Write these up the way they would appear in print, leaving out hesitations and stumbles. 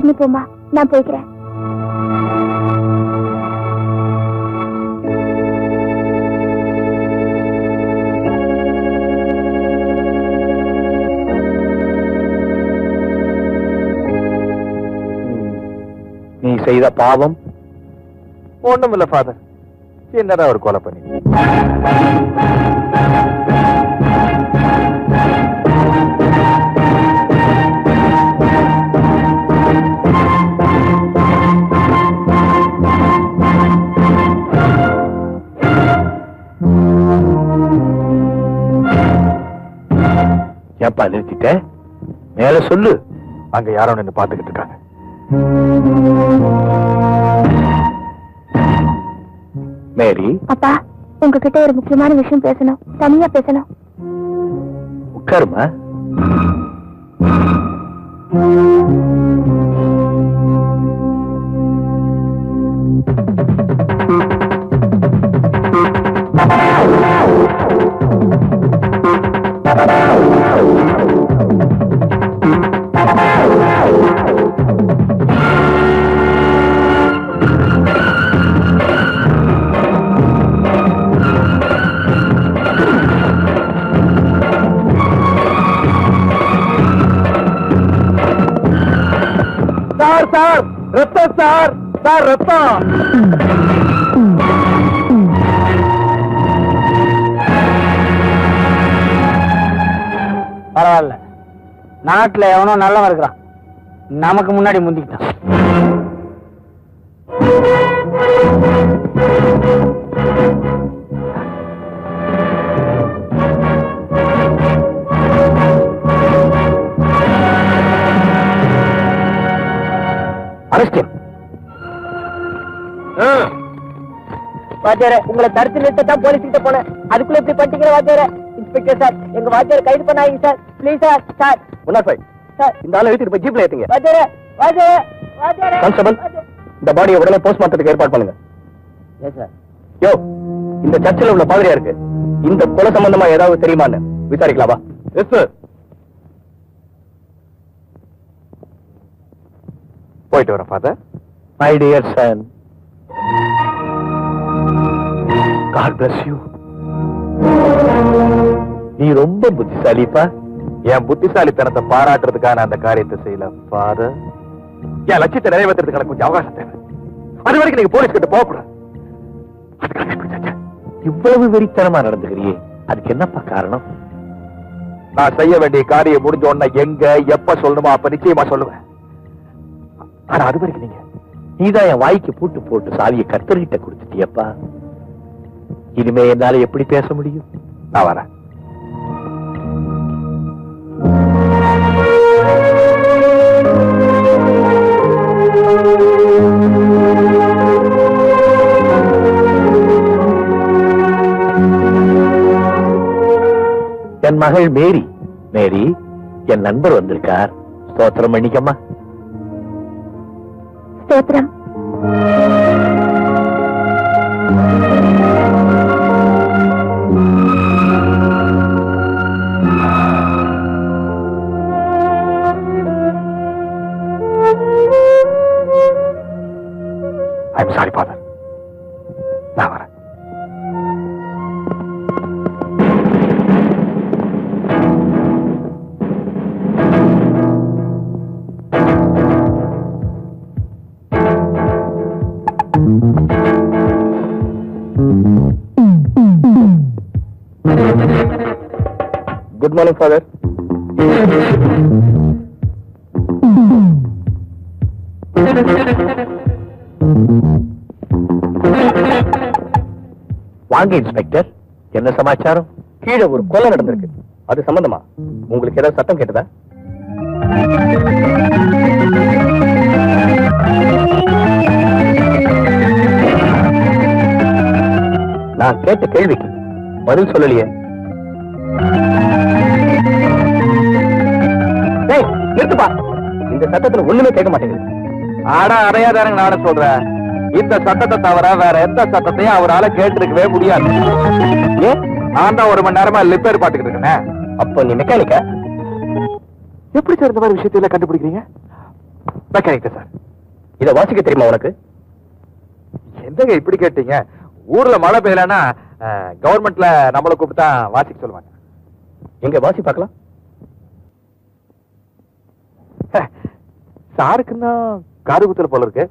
நீ போமா, நான் போய்க்கிறேன். நீ செய்த பாவம் ஒண்ணும் இல்ல ஃபாதர். என்னடா ஒரு கொலை பண்ணி ஏப்பா நிறுத்திட்ட? மேல சொல்லு. அங்க யாரோ நின்னு பாத்துக்கிட்டு இருக்காங்க. மேரி. அப்பா, உங்ககிட்ட ஒரு முக்கியமான விஷயம் பேசணும். தனியா பேசணும். உட்காருமா. சார் சார் ரத்தம் சார் சார் ரத்தம். பரவாயில்ல, நாட்டுல எவனோ நல்லவன் இருக்கிறான், நமக்கு முன்னாடி முந்திக்கிட்டான். வாத்தியாரே, உங்களை தடுத்து நிறுத்தான் போலீஸ் கிட்ட போனேன். அதுக்குள்ள இப்படி பண்ணிக்கிற வாத்தியாரே. இன்ஸ்பெக்டர் சார், எங்க வாத்தியாரை கைது பண்ணாங்க sir. Please sir. Sir sir, இந்த ஆளை எடுத்துட்டு போய் ஜீப்ல ஏத்துங்க. வாத்தியாரே வாத்தியாரே வாத்தியாரே. கான்ஸ்டபிள், இந்த பாடியை உடனே போஸ்ட்மார்ட்டத்துக்கு ஏற்பாடு பண்ணுங்க. Yes sir. யோ, இந்த சர்ச்சில் உள்ள பாதிரியா இருக்கு, இந்த கொலை சம்பந்தமா ஏதாவது தெரியுமான்னு விசாரிக்கலாமா? Yes sir. போயிட்டு வரேன் father. My dear son, God bless you. நீ ரொம்ப புத்திசாலிப்பா. என் புத்திசாலித்தனத்தை பாராட்டுறதுக்கான அந்த காரியத்தை செய்யல ஃபாதர். என் லட்சியத்தை நிறைவேற்றுறதுக்கு எனக்கு கொஞ்சம் அவகாசம் தேவை. அது வரைக்கும் நீங்க போலீஸ் கிட்ட போகக்கூடாது. இவ்வளவு வெறித்தனமா நடந்துக்கிறியே, அதுக்கு என்னப்பா காரணம்? நான் செய்ய வேண்டிய காரியம் முடிஞ்ச உடனே எங்க எப்ப சொல்லணுமோ அப்ப நிச்சயமா சொல்லுவேன். ஆனா அது வரைக்கும் நீதான் என் வாய்க்கு பூட்டு போட்டு சாவியை கர்த்தர்கிட்ட கொடுத்துட்டியப்பா. இனிமே என்னால எப்படி பேச முடியும்? நான் வரேன். என் மகள் மேரி. மேரி, என் நண்பர் வந்திருக்கார். ஸ்தோத்திரம் பண்ணிக்கம்மா. ஸ்தோத்திரம். I'm sorry, Father. நான் வரேன். Good morning father. வாங்க இன்ஸ்பெக்டர், என்ன சமாச்சாரம்? கீழே ஒரு கொலை நடந்திருக்கு, அது சம்பந்தமா உங்களுக்கு ஏதாவது சத்தம் கேட்டதா? நான் கேட்ட கேள்விக்கு பதில் சொல்லலையே. நிறுத்துப்பா, இந்த சத்தத்துல ஒண்ணுமே கேட்க மாட்டேங்குது. ஆடா அடையாதாரங்க நானும் சொல்றேன். இந்த சத்தத்தை தவிர வேற எந்த சத்தத்தையும் அவரால கேட்டிருக்கவே முடியாது. ஏன்? நான் தான் 1 மணி நேரமா லிப்பேர் பாத்துக்கிட்டு இருக்கேன். அப்போ நீ மெக்கானிக்கா? எப்படி சார் இந்த மாதிரி விஷயத்தை கண்டுபிடிக்கிறீங்க? Mechanic sir. இத வாசிக்க தெரியுமா உனக்கு? எந்தங்க இப்படி கேட்டீங்க? ஊர்ல மழை பெய்யலன்னா கவர்மெண்ட்ல நம்மளை கூப்பிட்டு தான் வாசிக்க சொல்லுவாங்க. எங்க வாசி பார்க்கலாம். சாருக்குன்னா காது குத்துற போல இருக்கு.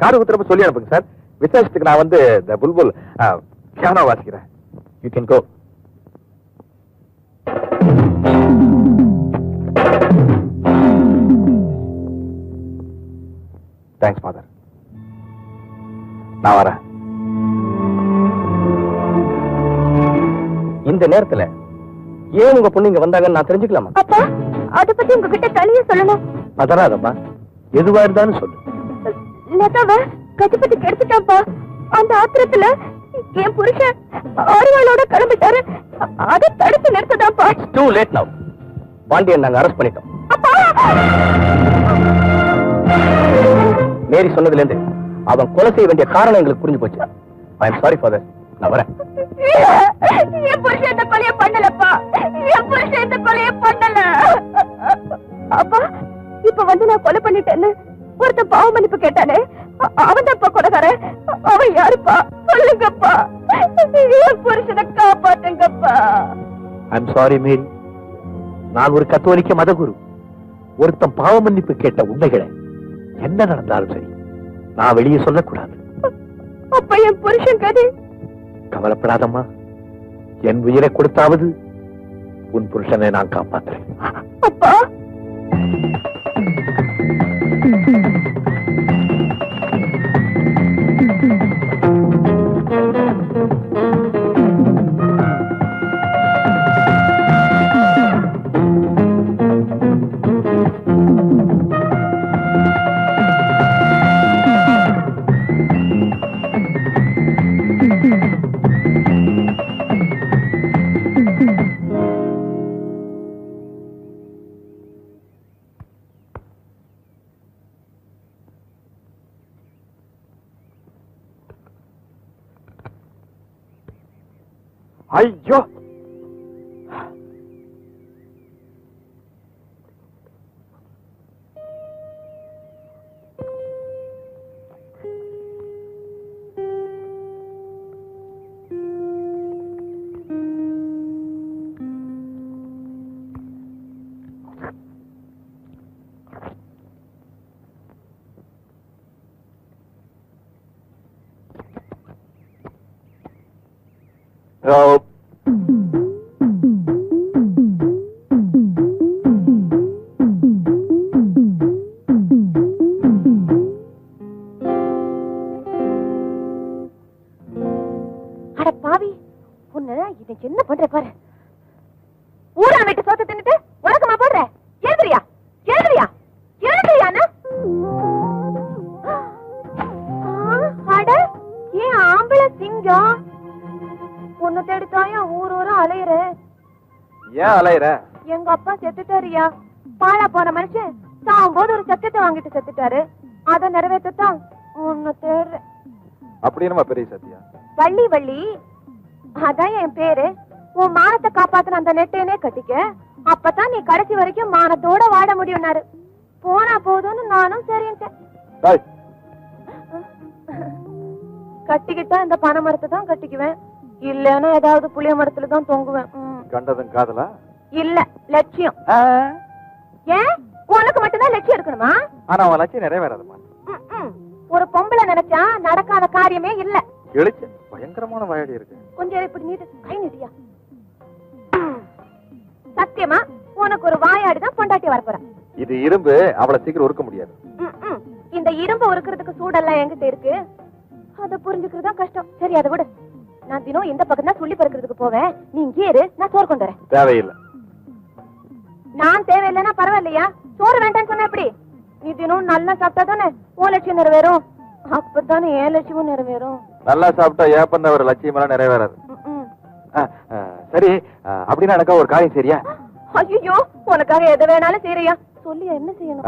காது குத்துறப்ப சொல்லி அனுப்புங்க சார். விசேஷத்துக்கு நான் வந்து இந்த புல்புல் பியானோ வாசிக்கிறேன். You can go. Thanks father. நான் வரேன். இந்த நேரத்துல ஏன் உங்க பொண்ணு இங்க வந்தாங்கன்னு நான் தெரிஞ்சுக்கலாமா? அப்பா அத பத்தி உங்ககிட்ட தனியா சொல்லணும். பதறாதம்மா, எதுவா இருந்தாலும் சொல்லு. லதாவ கஜபதி கெடுத்துட்டான்ப்பா. அந்த ஆத்திரத்துல என் புருஷன் ஆறுவாளோட கிளம்பிட்டாரு. அதை தடுத்து நிறுத்ததான்ப்பா. Too late now. பாண்டியன் நாங்க அரெஸ்ட் பண்ணிட்டோம். மேரி சொன்னதுல இருந்து அவன் கொலை செய்ய வேண்டிய காரணம் எங்களுக்கு புரிஞ்சு போச்சு. I am sorry father. நான் வரேன். என் புருஷன் இந்த கொலைய பண்ணலப்பா. என் புருஷன் இந்த கொலைய பண்ணல. அப்பா இப்ப வந்து நான் கொலை பண்ணிட்டேன்னு ஒருத்தன் பாவ மன்னிப்பு கேட்டானே, அவன் தப்பா கொலைகாரன். அவன் யாருப்பா சொல்லுங்கப்பா. என் புருஷனை காப்பாத்துங்கப்பா. ஐ எம் சாரி மேரி. நான் ஒரு கத்தோலிக்க மதகுரு. ஒருத்தன் பாவ மன்னிப்பு கேட்ட உண்மைகளை என்ன நடந்தாலும் சரி நான் வெளியே சொல்லக்கூடாது. அப்ப என் புருஷன் கதை. கவலைப்படாதம்மா, என் உயிரை கொடுத்தாவது உன் புருஷனை நான் காப்பாத்துறேன். அப்பா ஐயோ, என்ன பண்ற பாரு. ஊரா வீட்டு சோத்த தின்னுட்டு உனக்குமா போடுற? எழுதுறியா எழுதுறியா எழுதுறியானா? அட ஏன் ஆம்பளை சிங்கம் உன்னை தேடித்தாயா ஊர் ஊரா அலையிற. ஏன் அலையிற? எங்க அப்பா செத்துட்டாரியா. பாழா போன மனுஷன் சாகும்போது ஒரு சத்தியத்தை வாங்கிட்டு செத்துட்டாரு. அதை நிறைவேற்றத்தான் உன்னை தேடுற. அப்படி என்னமா பெரிய சத்தியா? வள்ளி வள்ளி அதான் என் பேரு. உன் மானத்தை காப்பாத்தின அந்த நெட்டையனே கட்டிக்க, அப்பதான் நீ கடைசி வரைக்கும் மானத்தோட வாட முடியும்னாரு. போனா போதும்னு நானும் சரின்ட்டேன். கட்டிக்கிட்டா இந்த பனை மரத்தை தான் கட்டிக்குவேன், இல்லன்னா ஏதாவது புளிய மரத்துல தான் தொங்குவேன். கண்டதும் காதலா? இல்ல லட்சியம். ஏன் உனக்கு மட்டும்தான் லட்சியம் இருக்கணுமா? ஆனா உன் லட்சியம் நிறைவேறாதுமா. ஒரு பொம்பளை நினைச்சா நடக்காத காரியமே இல்ல. எழுச்சு பயங்கரமான வாயடி இருக்கு. கொஞ்சம் இப்படி நீட்டு கை நீட்டியா. சத்தியமா உனக்கு ஒரு வாயாடிதான் பொண்டாட்டி வரப்போற. இது இரும்பு, அவளை சீக்கிரம் உருக்க முடியாது. இந்த இரும்பு உருக்கிறதுக்கு சூடெல்லாம் என்கிட்ட இருக்கு, அத புரிஞ்சுக்கிறதா கஷ்டம். சரி அதை விட, நான் தினம் இந்த பக்கம் தான் சொல்லி பறக்கிறதுக்கு போவேன். நீ இங்கே இரு, நான் சோறு கொண்டு வரேன். தேவையில்லை. நான் தேவையில்லைன்னா பரவாயில்லையா? சோறு வேண்டான்னு சொன்ன எப்படி? நீ தினம் நல்லா சாப்பிட்டா தானே உன் லட்சியம் நிறைவேறும். அப்பதானே என் லட்சியமும் நிறைவேறும். நல்லா சாப்பிட்டா ஏப்பந்த ஒரு லட்சியம் எல்லாம் நிறைவேறாது. சரி, அப்படின்னா எனக்கா ஒரு காரியம் சரியா? ஐயோ, உனக்காக எதை வேணாலும் செய்யறியா? சொல்லி என்ன செய்யணும்?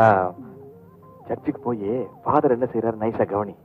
சர்ச்சுக்கு போய் ஃபாதர் என்ன செய்யறாரு நைஸா கவனி.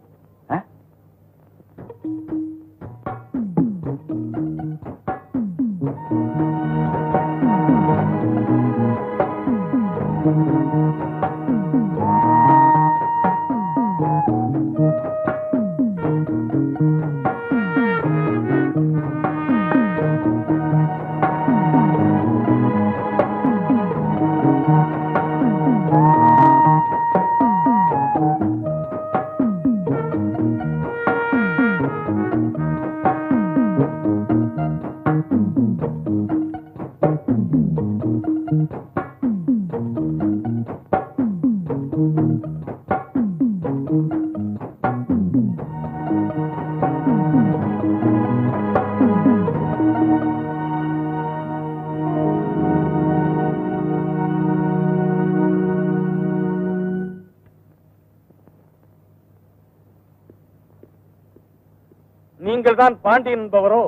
நீங்கள் தான் பாண்டியன் என்பவரோ?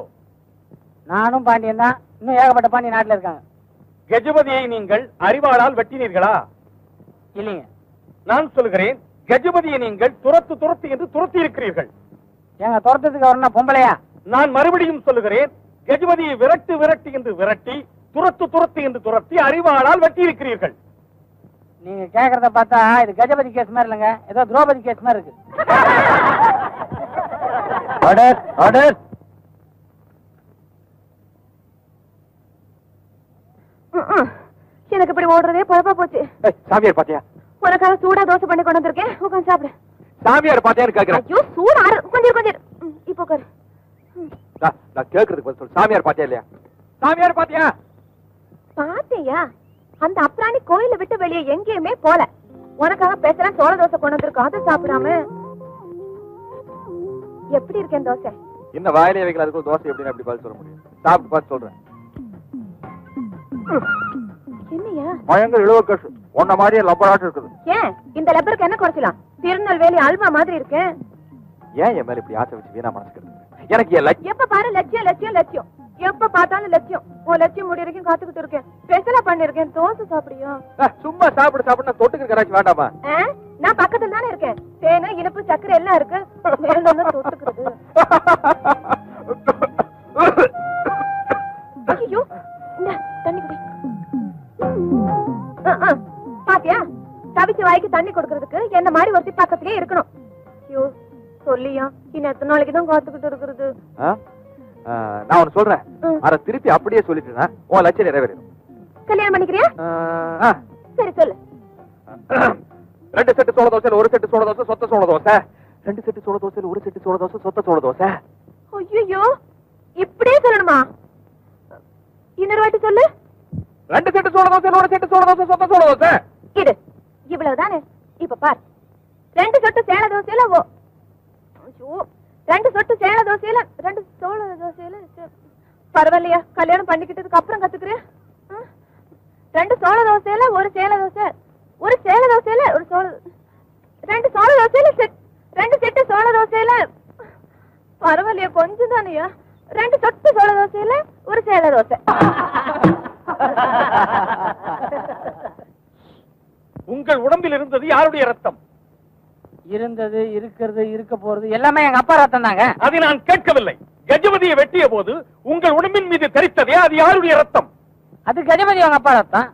நானும் பாண்டியன் தான். இன்னும் ஏகப்பட்ட பாண்டியன் நாட்டுல இருக்காங்க. கஜபதியை நீங்கள் அறிவாளால் வெட்டினீர்களா? இல்லைங்க. நான் சொல்கிறேன், கஜபதியை நீங்கள் துரத்து என்று துரத்தி இருக்கிறீர்கள். எங்க துரத்துக்கு வரணும்னா பொம்பளையா? நான் மறுபடியும் சொல்லுகிறேன், கஜபதியை விரட்டு என்று விரட்டி, துரத்து என்று துரத்தி அறிவாளால் வெட்டி இருக்கிறீர்கள். நீங்க கேக்குறத பார்த்தா இது கஜபதி கேஸ் மாதிரி இல்லைங்க, ஏதோ திரௌபதி கேஸ் மாதிரி இருக்கு. Order, order. எனக்கு இப்படி ஓடுறதே பழப்பா போச்சு. சாமியார் பாத்தியா? உனக்காக சூடா தோசை பண்ணி கொண்டு வந்திருக்கேன், உட்காந்து சாப்பிடு. சாமியார் பாத்தியான்னு கேக்குறேன். ஐயோ சூடா கொஞ்சம் இப்போ உட்காரு. நான் கேக்குறதுக்கு பதில் சொல்லு. சாமியார் பாத்தியா இல்லையா? சாமியார் பாத்தியா? பாத்தியா? அந்த அப்ராணி கோயில விட்டு வெளியே எங்கேயுமே போல. உனக்காக பேசுறேன், சோள தோசை கொண்டு வந்திருக்கோம், அதை சாப்பிடாம. எப்படி இருக்கேன் தோசை? இன்னும் வாயிலே வைக்கல, அதுக்கு தோசை எப்படின்னு அப்படி பதில் சொல்ல முடியும்? சாப்பிட்டு பார்த்து சொல்றேன். என்னையா பயங்கர இழுவக்கசு, உன்ன மாதிரியே லப்பராட்டு இருக்குது. ஏன் இந்த லப்பருக்கு என்ன குறைச்சலாம்? திருநெல்வேலி அல்வா மாதிரி இருக்கேன். ஏன் என் மேல இப்படி ஆசை வச்சு வீணா மனசுக்கிறது? எனக்கு என் லட்சியம். எப்ப பாரு லட்சியம் லட்சியம் லட்சியம், எப்ப பார்த்தாலும் லட்சியம். உன் லட்சியம் முடி வரைக்கும் காத்துக்கிட்டு இருக்கேன். ஸ்பெஷலா பண்ணிருக்கேன், தோசை சாப்பிடியா? சும்மா சாப்பிடு தொட்டுக்கு கராச்சி வேண்டாமா? நான் பக்கத்துல தானே இருக்கேன். தேனு இனிப்பு சக்கரை எல்லாம் இருக்கு, வேணும்னு தொட்டுக்கிறது. ஐயோ தண்ணி குடி. பாத்தியா, தவிச்சு வாய்க்கு தண்ணி கொடுக்கறதுக்கு என்ன மாதிரி ஒருத்தி பக்கத்திலே இருக்கணும். ஐயோ சொல்லியா, இன்னும் எத்தனை நாளைக்கு தான் காத்துக்கிட்டு இருக்கிறது? நான் ஒண்ணு சொல்றேன், அத திருப்பி அப்படியே சொல்லிட்டுனா உன் லட்சியம் நிறைவேறும். கல்யாணம் பண்ணிக்கிறியா? சரி சொல்லு. 2 செட்டு சோள தோசையில 1 செட்டு சோள தோசை, சொத்த சோள தோசை. 2 செட்டு சோள தோசையில 1 செட்டு சோள தோசை, சொத்த சோள தோசை. ஐயோ இப்படியே சொல்லணுமா? இன்னொரு வாட்டி சொல்லு. 2 செட்டு சோள தோசையில 1 செட்டு சோள தோசை, சொத்த சோள தோசை. இரு, இவ்வளவுதானே? இப்ப பார், 2 சொட்டு சேல தோசையில ஐயோ 2 சொட்டு சேல தோசையில 2 சோள தோசையில. பரவாயில்லையா, கல்யாணம் பண்ணிக்கிட்டதுக்கு அப்புறம் கத்துக்கிறேன். 2 சோள தோசையில 1 சேல தோசை, 1 சேல தோசையில 1 சோள, 2 சோள தோசையில 2 செட்டு சோள தோசையில. பரவாயில்லையா, கொஞ்சம் தானையா? 2 சொட்டு சோள தோசையில 1 சேல தோசை. உங்கள் உடம்பில் இருந்தது யாருடைய ரத்தம்? இருந்தது, இருக்கிறது, இருக்க போறது எல்லாமே எங்க அப்பா ரத்தம் தாங்க. அதை நான் கேட்கவில்லை. கஜபதியை வெட்டிய போது உங்கள் உடம்பின் மீது தெரித்ததே, அது யாருடைய ரத்தம்? அது கஜபதி அவங்க அப்பா ரத்தம்.